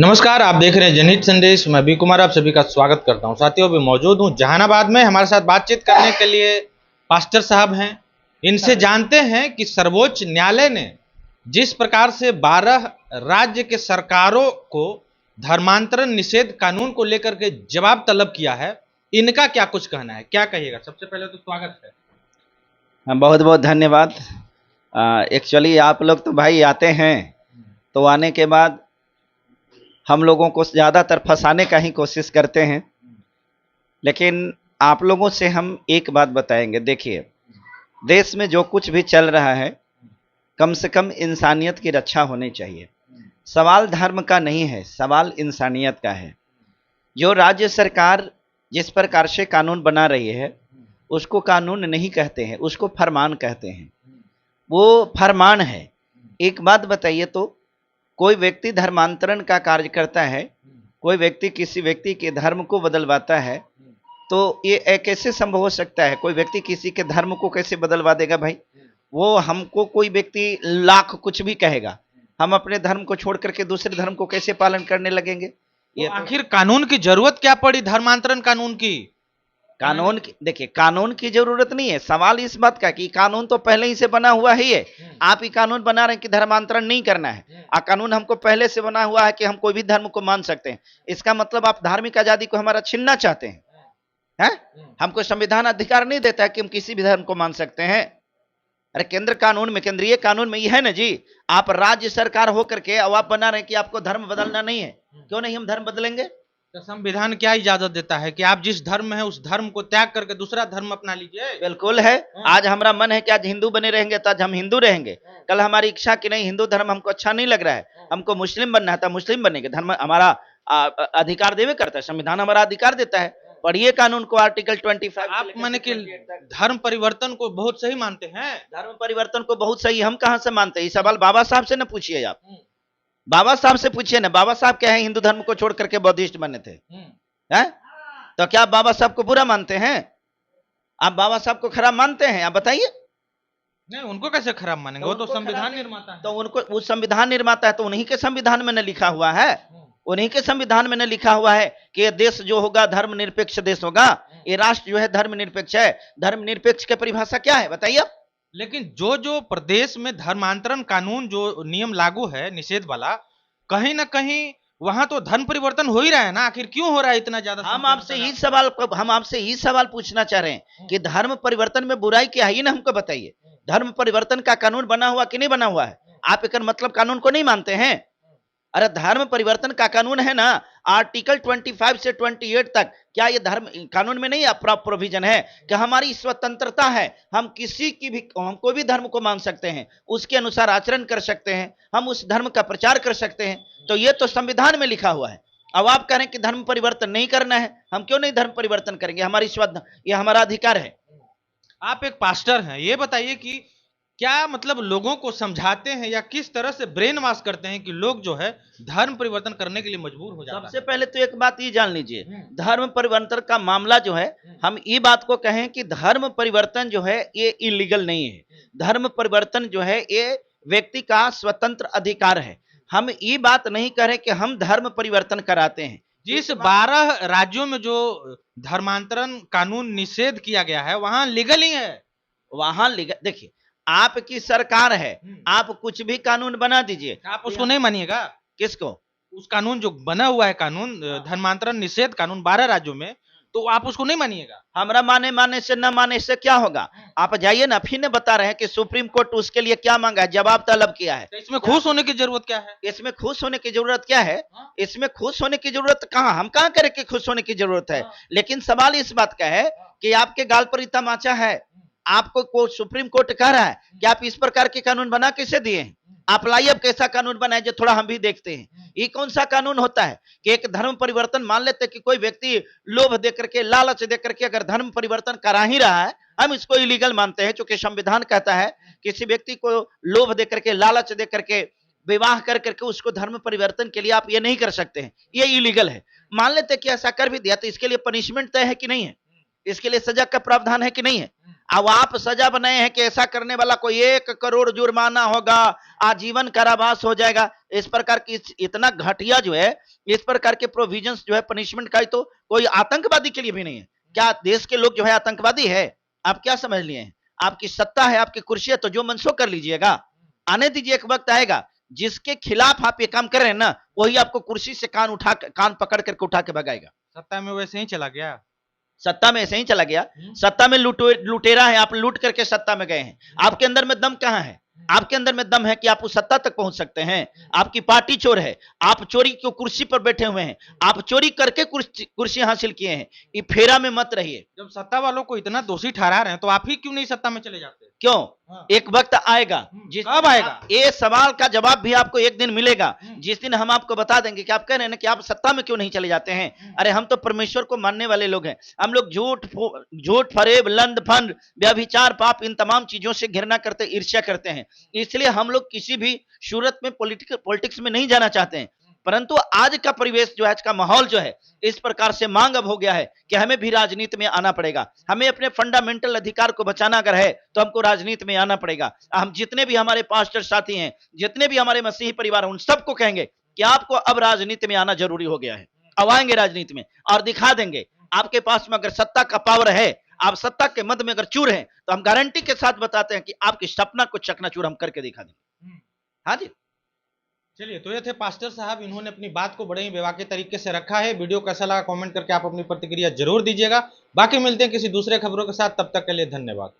नमस्कार, आप देख रहे हैं जनहित संदेश। मैं बी कुमार आप सभी का स्वागत करता हूं। साथियों, अभी मौजूद हूं जहानाबाद में। हमारे साथ बातचीत करने के लिए पास्टर साहब हैं। इनसे जानते हैं कि सर्वोच्च न्यायालय ने जिस प्रकार से 12 राज्य के सरकारों को धर्मांतरण निषेध कानून को लेकर के जवाब तलब किया है, इनका क्या कुछ कहना है, क्या कहिएगा? सबसे पहले तो स्वागत है। बहुत बहुत धन्यवाद। एक्चुअली आप लोग तो भाई आते हैं, तो आने के बाद हम लोगों को ज़्यादातर फंसाने का ही कोशिश करते हैं, लेकिन आप लोगों से हम एक बात बताएंगे। देखिए, देश में जो कुछ भी चल रहा है, कम से कम इंसानियत की रक्षा होनी चाहिए। सवाल धर्म का नहीं है, सवाल इंसानियत का है। जो राज्य सरकार जिस प्रकार से कानून बना रही है, उसको कानून नहीं कहते हैं, उसको फरमान कहते हैं। वो फरमान है। एक बात बताइए, तो कोई व्यक्ति धर्मांतरण का कार्य करता है, कोई व्यक्ति किसी व्यक्ति के धर्म को बदलवाता है, तो ये कैसे संभव हो सकता है? कोई व्यक्ति किसी के धर्म को कैसे बदलवा देगा भाई? वो हमको कोई व्यक्ति लाख कुछ भी कहेगा, हम अपने धर्म को छोड़ करके दूसरे धर्म को कैसे पालन करने लगेंगे? तो आखिर कानून की जरूरत क्या पड़ी, धर्मांतरण कानून की? कानून की, देखिए, कानून की जरूरत नहीं है। सवाल इस बात का कि कानून तो पहले ही से बना हुआ ही है। आप ही कानून बना रहे हैं कि धर्मांतरण नहीं करना है। कानून हमको पहले से बना हुआ है कि हम कोई भी धर्म को मान सकते हैं। इसका मतलब आप धार्मिक आजादी को हमारा छीनना चाहते हैं, हैं? हमको संविधान अधिकार नहीं देता है कि हम किसी भी धर्म को मान सकते हैं। अरे केंद्र कानून में, केंद्रीय कानून में ये है ना जी। आप राज्य सरकार होकर के अब आप बना रहे हैं कि आपको धर्म बदलना नहीं है। क्यों नहीं हम धर्म बदलेंगे? तो संविधान क्या इजाजत देता है कि आप जिस धर्म में है उस धर्म को त्याग करके दूसरा धर्म अपना लीजिए? बिल्कुल है। आज हमारा मन है कि आज हिंदू बने रहेंगे तो आज हम हिंदू रहेंगे। कल हमारी इच्छा कि नहीं, हिंदू धर्म हमको अच्छा नहीं लग रहा है, हमको मुस्लिम बनना है, तो मुस्लिम बनेंगे। धर्म हमारा अधिकार देवे करता है, संविधान हमारा अधिकार देता है। पढ़िए कानून को, आर्टिकल 25। आप माने कि धर्म परिवर्तन को बहुत सही मानते हैं? धर्म परिवर्तन को बहुत सही हम कहां से मानते हैं? ये सवाल बाबा साहब से न पूछिए। आप बाबा साहब से पूछिए ना, बाबा साहब क्या है, हिंदू धर्म को छोड़ करके बौद्धिस्ट बने थे, हैं? तो क्या आप बाबा साहब को बुरा मानते हैं? आप बाबा साहब को खराब मानते हैं? आप बताइए। नहीं, उनको कैसे खराब मानेंगे? वो तो संविधान निर्माता है। तो उनको, वो संविधान निर्माता है तो उन्हीं के संविधान में न लिखा हुआ है, उन्हीं के संविधान में न लिखा हुआ है कि ये देश जो होगा धर्मनिरपेक्ष देश होगा, ये राष्ट्र जो है धर्मनिरपेक्ष है। धर्मनिरपेक्ष की परिभाषा क्या है बताइए? लेकिन जो जो प्रदेश में धर्मांतरण कानून जो नियम लागू है निषेध वाला, कहीं ना कहीं वहां तो धर्म परिवर्तन हो ही रहा है ना। आखिर क्यों हो रहा है इतना ज्यादा? हम आपसे ही सवाल पूछना चाह रहे हैं कि धर्म परिवर्तन में बुराई क्या है, ये ना हमको बताइए। धर्म परिवर्तन का कानून बना हुआ कि नहीं बना हुआ है? आप एक मतलब कानून को नहीं मानते हैं? अरे धर्म परिवर्तन का कानून है ना, आर्टिकल 25 से 28 तक। क्या ये धर्म कानून में नहीं प्रोविजन है कि हमारी स्वतंत्रता है, हम किसी की भी, हम कोई भी धर्म को मान सकते हैं, उसके अनुसार आचरण कर सकते हैं, हम उस धर्म का प्रचार कर सकते हैं। तो ये तो संविधान में लिखा हुआ है। अब आप कह रहे हैं कि धर्म परिवर्तन नहीं करना है। हम क्यों नहीं धर्म परिवर्तन करेंगे? हमारी ये हमारा अधिकार है। आप एक पास्टर हैं, ये बताइए कि क्या मतलब लोगों को समझाते हैं या किस तरह से ब्रेन वॉश करते हैं कि लोग जो है धर्म परिवर्तन करने के लिए मजबूर हो जाते हैं? सबसे पहले तो एक बात ये जान लीजिए, धर्म परिवर्तन का मामला जो है, हम ये बात को कहें कि धर्म परिवर्तन जो है ये इलीगल नहीं है। धर्म परिवर्तन जो है ये व्यक्ति का स्वतंत्र अधिकार है। हम ये बात नहीं कह रहे कि हम धर्म परिवर्तन कराते हैं। जिस 12 राज्यों में जो धर्मांतरण कानून निषेध किया गया है वहां लीगल ही है। वहां लीगल, देखिए आपकी सरकार है, आप कुछ भी कानून बना दीजिए, आप उसको नहीं मानिएगा? किसको? उस कानून जो बना हुआ है कानून, धर्मांतरण निषेध कानून 12 राज्यों में, तो आप उसको नहीं मानिएगा? हमारा माने से न माने से क्या होगा? आप जाइए ना, फिर ने बता रहे हैं कि सुप्रीम कोर्ट उसके लिए क्या मांगा है, जवाब तलब किया है। तो इसमें खुश होने की जरूरत क्या है? इसमें खुश होने की जरूरत क्या है? इसमें खुश होने की जरूरत कहां, हम कहां करें कि खुश होने की जरूरत है। लेकिन सवाल इस बात का है कि आपके गाल पर इतना माचा है, आपको सुप्रीम कोर्ट कह रहा है कि आप इस प्रकार के कानून बना कैसे दिए हैं? आप लाइए, अब कैसा कानून बनाए जो थोड़ा हम भी देखते हैं। ये कौन सा कानून होता है कि एक धर्म परिवर्तन, मान लेते कि कोई व्यक्ति लोभ देकर के, लालच देकर के अगर धर्म परिवर्तन करा ही रहा है, हम इसको इलीगल मानते हैं, क्योंकि संविधान कहता है किसी व्यक्ति को लोभ देकर के, लालच देकर के, विवाह कर करके उसको धर्म परिवर्तन के लिए आप ये नहीं कर सकते हैं, ये इलीगल है। मान लेते कि ऐसा कर भी दिया तो इसके लिए पनिशमेंट तय है कि नहीं है? इसके लिए सजा का प्रावधान है कि नहीं है? अब आप सजा बनाए हैं कि ऐसा करने वाला को 1 करोड़ जुर्माना होगा, आजीवन कारावास हो जाएगा। इस प्रकार की इतना घटिया जो है, इस प्रकार के प्रोविजंस जो है पनिशमेंट का, तो कोई आतंकवादी के लिए भी नहीं है। क्या देश के लोग जो है आतंकवादी है? आप क्या समझ लिए हैं? आपकी सत्ता है, आपकी कुर्सी है, तो जो मनसो कर लीजिएगा। आने दीजिए, एक वक्त आएगा जिसके खिलाफ आप ये काम कर रहे हैं ना, वही आपको कुर्सी से कान पकड़ करके उठा के भगाएगा। सत्ता में वैसे ही चला गया। सत्ता में ऐसे ही चला गया। सत्ता में लुटेरा है, आप लूट करके सत्ता में गए हैं। आपके अंदर में दम कहां है? आपके अंदर में दम है कि आप उस सत्ता तक पहुंच सकते हैं? आपकी पार्टी चोर है, आप चोरी की कुर्सी पर बैठे हुए हैं, आप चोरी करके कुर्सी हासिल किए हैं। ये फेरा में मत रहिए। जब सत्ता वालों को इतना दोषी ठहरा रहे हैं तो आप ही क्यों नहीं सत्ता में चले जाते? क्यों? हाँ। एक वक्त आएगा, कब आएगा? ये सवाल का जवाब भी आपको एक दिन मिलेगा, जिस दिन हम आपको बता देंगे कि आप कह रहे हैं ना कि आप सत्ता में क्यों नहीं चले जाते हैं। अरे हम तो परमेश्वर को मानने वाले लोग हैं। हम लोग झूठ फरेब, लंड फंड, व्यभिचार, पाप, इन तमाम चीजों से घृणा करते, ईर्ष्या करते हैं। इसलिए हम लोग किसी भी सूरत में पॉलिटिक्स में नहीं जाना चाहते हैं। परंतु आज का परिवेश जो है, आज का माहौल जो है, इस प्रकार से मांग अब हो गया है कि हमें भी राजनीति में आना पड़ेगा। हमें अपने फंडामेंटल अधिकार को बचाना अगर है तो हमको राजनीति में आना पड़ेगा। हम जितने भी हमारे पास्टर साथी हैं, जितने भी हमारे मसीही परिवार हैं, उन सबको कहेंगे कि आपको अब राजनीति में आना जरूरी हो गया है। अब आएंगे राजनीति में और दिखा देंगे। आपके पास में अगर सत्ता का पावर है, आप सत्ता के मद में अगर चूर हैं, तो हम गारंटी के साथ बताते हैं कि आपकी सपना को चकनाचूर हम करके दिखा देंगे। हाँ जी। चलिए, तो ये थे पास्टर साहब। इन्होंने अपनी बात को बड़े ही बेबाकी तरीके से रखा है। वीडियो कैसा लगा कमेंट करके आप अपनी प्रतिक्रिया जरूर दीजिएगा। बाकी मिलते हैं किसी दूसरे खबरों के साथ, तब तक के लिए धन्यवाद।